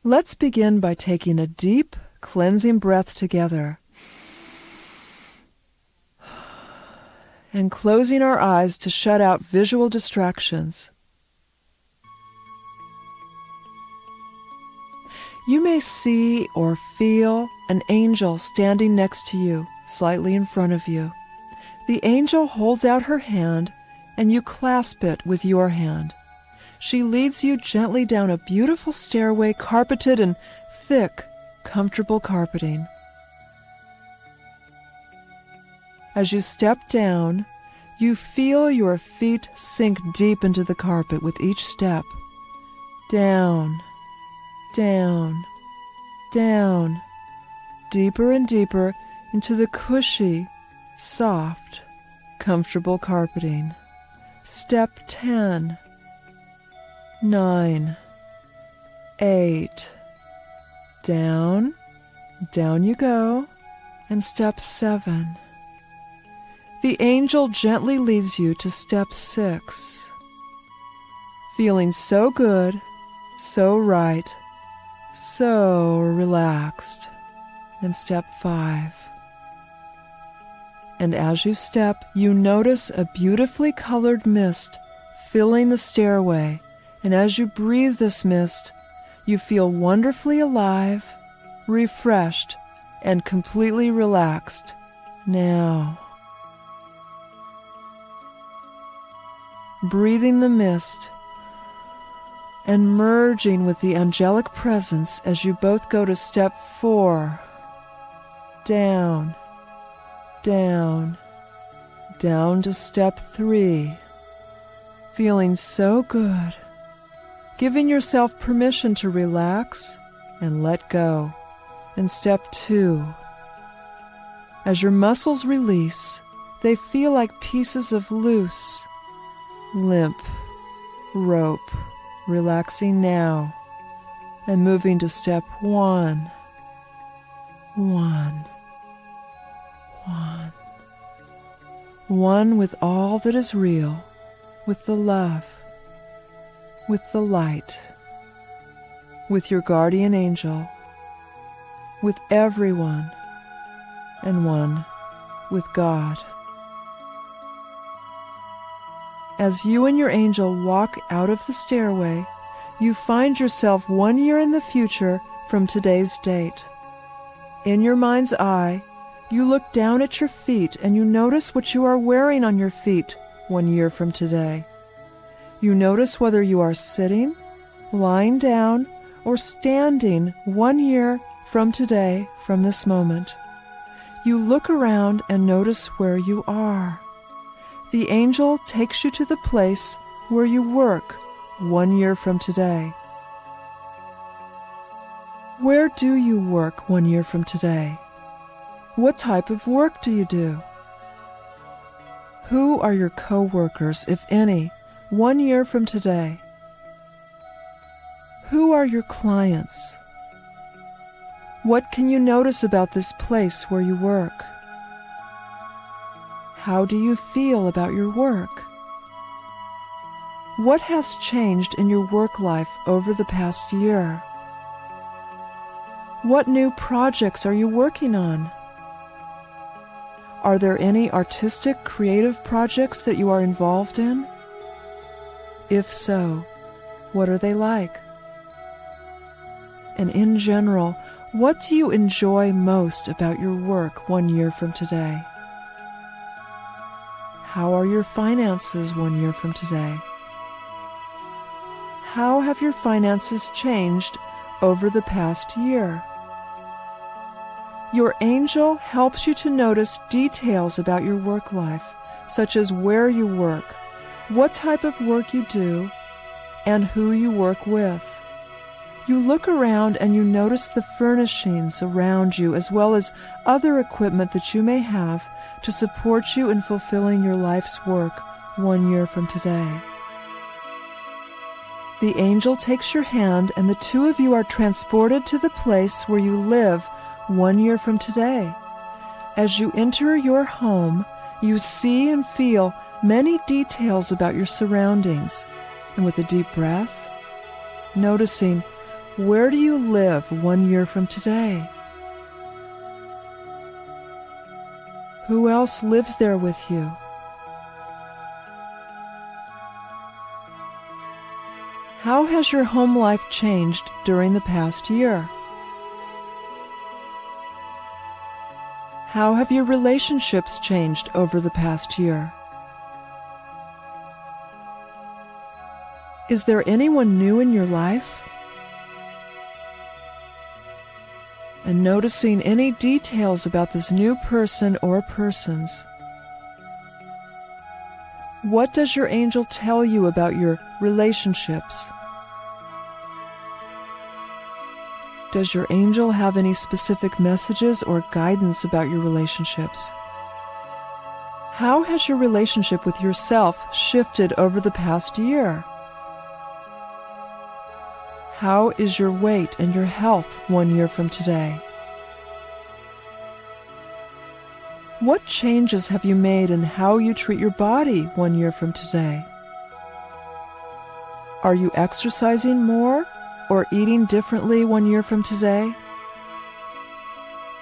Let's begin by taking a deep, cleansing breath together and closing our eyes to shut out visual distractions. You may see or feel an angel standing next to you, slightly in front of you. The angel holds out her hand, and you clasp it with your hand. She leads you gently down a beautiful stairway carpeted in thick, comfortable carpeting. As you step down, you feel your feet sink deep into the carpet with each step. Down, down, down, deeper and deeper into the cushy, soft, comfortable carpeting. Step 10, 9, 8, down, down you go, and step 7. The angel gently leads you to step 6. Feeling so good, so right, so relaxed. And step 5. And as you step, you notice a beautifully colored mist filling the stairway. And as you breathe this mist, you feel wonderfully alive, refreshed, and completely relaxed. Now, breathing the mist and merging with the angelic presence as you both go to step 4. Down, down, down to step 3. Feeling so good, giving yourself permission to relax and let go. And step 2. As your muscles release, they feel like pieces of loose, limp rope, relaxing now and moving to step 1. 1. 1. 1 with all that is real, with the love, with the light, with your guardian angel, with everyone, and 1 with God. As you and your angel walk out of the stairway, you find yourself 1 year in the future from today's date. In your mind's eye, you look down at your feet and you notice what you are wearing on your feet 1 year from today. You notice whether you are sitting, lying down, or standing 1 year from today, from this moment. You look around and notice where you are. The angel takes you to the place where you work 1 year from today. Where do you work 1 year from today? What type of work do you do? Who are your co-workers, if any, 1 year from today? Who are your clients? What can you notice about this place where you work? How do you feel about your work? What has changed in your work life over the past year? What new projects are you working on? Are there any artistic, creative projects that you are involved in? If so, what are they like? And in general, what do you enjoy most about your work 1 year from today? How are your finances 1 year from today? How have your finances changed over the past year? Your angel helps you to notice details about your work life, such as where you work, what type of work you do, and who you work with. You look around and you notice the furnishings around you as well as other equipment that you may have to support you in fulfilling your life's work 1 year from today. The angel takes your hand and the two of you are transported to the place where you live 1 year from today. As you enter your home, you see and feel many details about your surroundings, and with a deep breath, noticing Where do you live 1 year from today? Who else lives there with you? How has your home life changed during the past year? How have your relationships changed over the past year? Is there anyone new in your life? And noticing any details about this new person or persons. What does your angel tell you about your relationships? Does your angel have any specific messages or guidance about your relationships? How has your relationship with yourself shifted over the past year? How is your weight and your health 1 year from today? What changes have you made in how you treat your body 1 year from today? Are you exercising more or eating differently 1 year from today?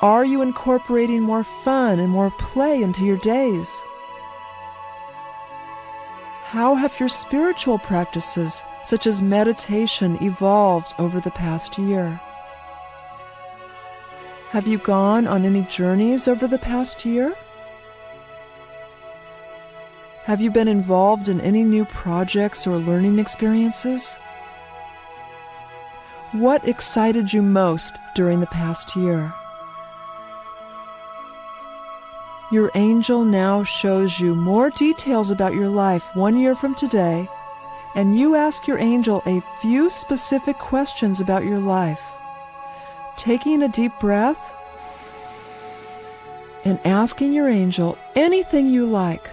Are you incorporating more fun and more play into your days? How have your spiritual practices, such as meditation, evolved over the past year? Have you gone on any journeys over the past year? Have you been involved in any new projects or learning experiences? What excited you most during the past year? Your angel now shows you more details about your life 1 year from today, and you ask your angel a few specific questions about your life. Taking a deep breath and asking your angel anything you like.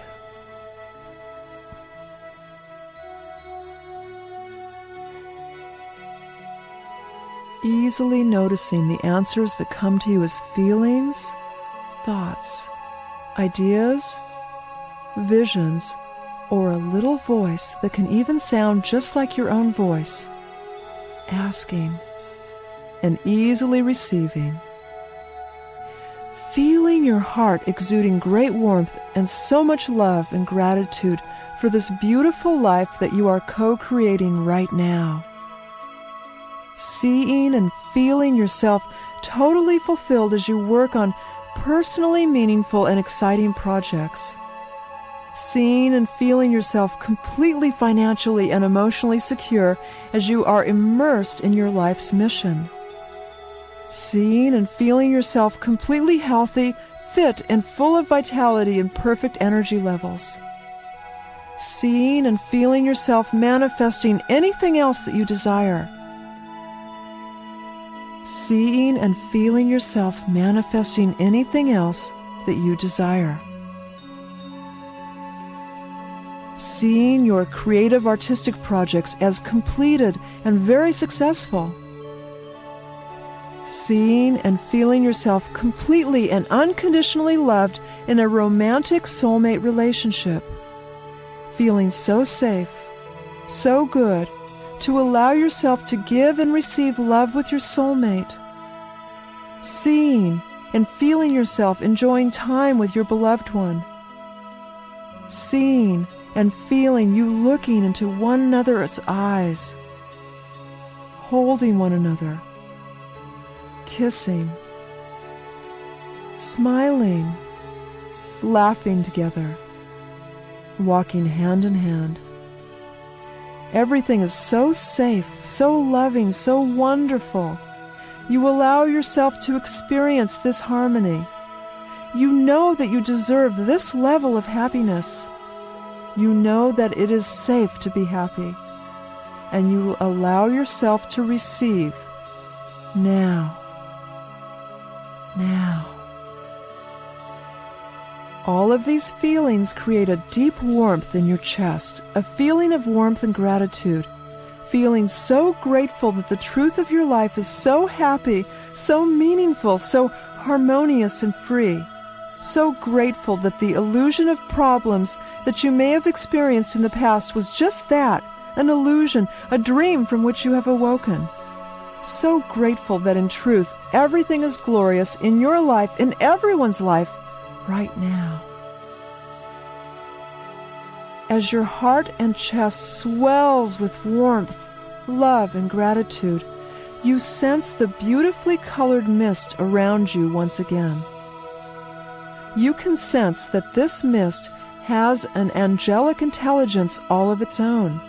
Easily noticing the answers that come to you as feelings, thoughts, ideas, visions, or a little voice that can even sound just like your own voice, asking and easily receiving. Feeling your heart exuding great warmth and so much love and gratitude for this beautiful life that you are co-creating right now. Seeing and feeling yourself totally fulfilled as you work on personally meaningful and exciting projects. Seeing and feeling yourself completely financially and emotionally secure as you are immersed in your life's mission. Seeing and feeling yourself completely healthy, fit, and full of vitality and perfect energy levels. Seeing and feeling yourself manifesting anything else that you desire. Seeing and feeling yourself manifesting anything else that you desire. Seeing your creative artistic projects as completed and very successful. Seeing and feeling yourself completely and unconditionally loved in a romantic soulmate relationship. Feeling so safe, so good, to allow yourself to give and receive love with your soulmate. Seeing and feeling yourself enjoying time with your beloved one. Seeing and feeling you looking into one another's eyes, holding one another, kissing, smiling, laughing together, walking hand in hand. Everything is so safe, so loving, so wonderful. You allow yourself to experience this harmony. You know that you deserve this level of happiness. You know that it is safe to be happy. And you allow yourself to receive now. Now. All of these feelings create a deep warmth in your chest, a feeling of warmth and gratitude, feeling so grateful that the truth of your life is so happy, so meaningful, so harmonious and free, so grateful that the illusion of problems that you may have experienced in the past was just that, an illusion, a dream from which you have awoken. so grateful that in truth everything is glorious in your life, in everyone's life, right now. As your heart and chest swells with warmth, love, and gratitude, you sense the beautifully colored mist around you once again. You can sense that this mist has an angelic intelligence all of its own.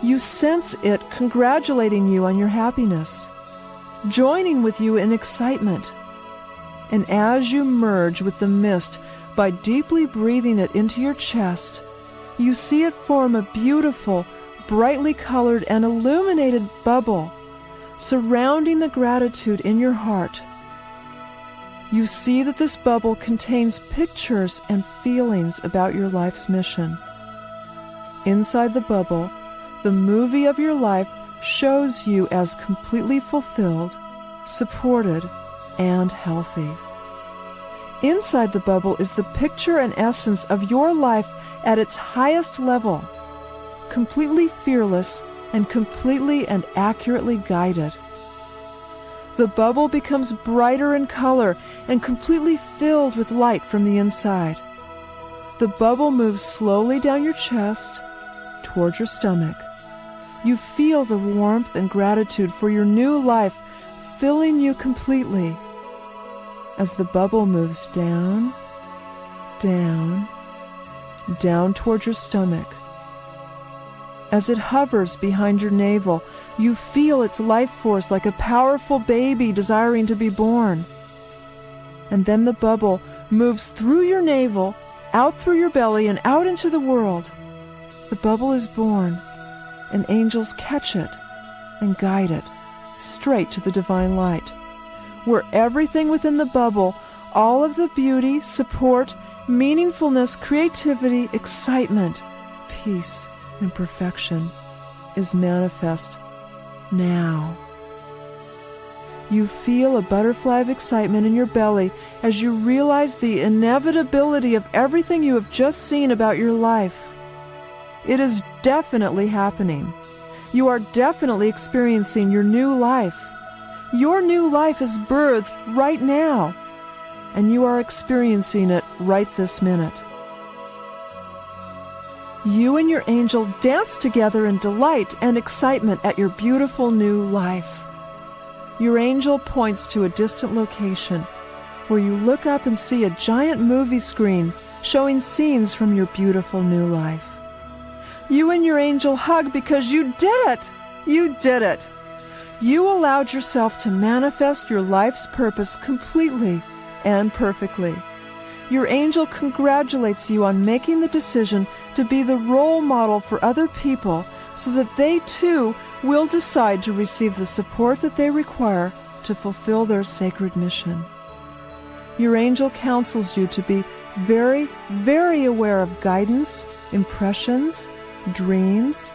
You sense it congratulating you on your happiness, joining with you in excitement. And as you merge with the mist by deeply breathing it into your chest, you see it form a beautiful, brightly colored and illuminated bubble surrounding the gratitude in your heart. You see that this bubble contains pictures and feelings about your life's mission. Inside the bubble, the movie of your life shows you as completely fulfilled, supported, and healthy. Inside the bubble is the picture and essence of your life at its highest level, completely fearless and completely and accurately guided. The bubble becomes brighter in color and completely filled with light from the inside. The bubble moves slowly down your chest toward your stomach. You feel the warmth and gratitude for your new life filling you completely. As the bubble moves down, down, down toward your stomach. As it hovers behind your navel, you feel its life force like a powerful baby desiring to be born. And then the bubble moves through your navel, out through your belly, and out into the world. The bubble is born, and angels catch it and guide it straight to the divine light, where everything within the bubble, all of the beauty, support, meaningfulness, creativity, excitement, peace, and perfection is manifest now. You feel a butterfly of excitement in your belly as you realize the inevitability of everything you have just seen about your life. It is definitely happening. You are definitely experiencing your new life. Your new life is birthed right now, and you are experiencing it right this minute. You and your angel dance together in delight and excitement at your beautiful new life. Your angel points to a distant location where you look up and see a giant movie screen showing scenes from your beautiful new life. You and your angel hug because you did it! You did it! You allowed yourself to manifest your life's purpose completely and perfectly. Your angel congratulates you on making the decision to be the role model for other people so that they too will decide to receive the support that they require to fulfill their sacred mission. Your angel counsels you to be very, very aware of guidance, impressions, dreams,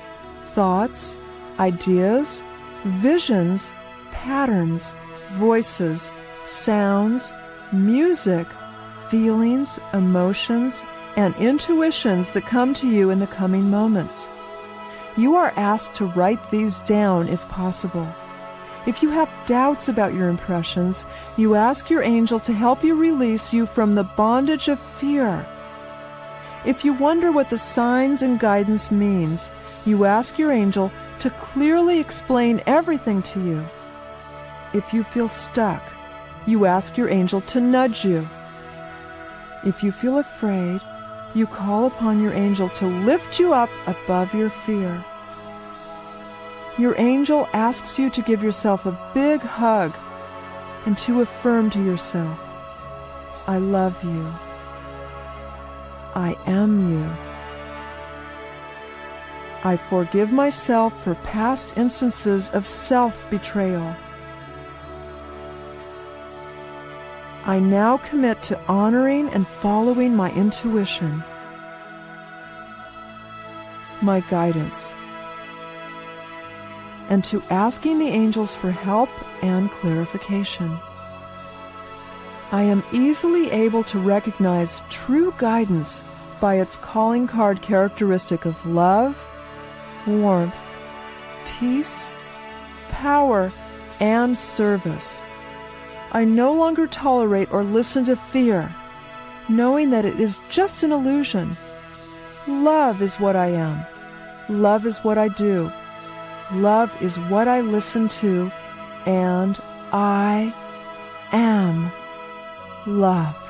thoughts, ideas, visions, patterns, voices, sounds, music, feelings, emotions, and intuitions that come to you in the coming moments. You are asked to write these down if possible. If you have doubts about your impressions, you ask your angel to help you release you from the bondage of fear. If you wonder what the signs and guidance means, you ask your angel to clearly explain everything to you. If you feel stuck, you ask your angel to nudge you. If you feel afraid, you call upon your angel to lift you up above your fear. Your angel asks you to give yourself a big hug and to affirm to yourself, I love you. I am you. I forgive myself for past instances of self-betrayal. I now commit to honoring and following my intuition, my guidance, and to asking the angels for help and clarification. I am easily able to recognize true guidance by its calling card characteristic of love, warmth, peace, power, and service. I no longer tolerate or listen to fear, knowing that it is just an illusion. Love is what I am. Love is what I do. Love is what I listen to, and I am love.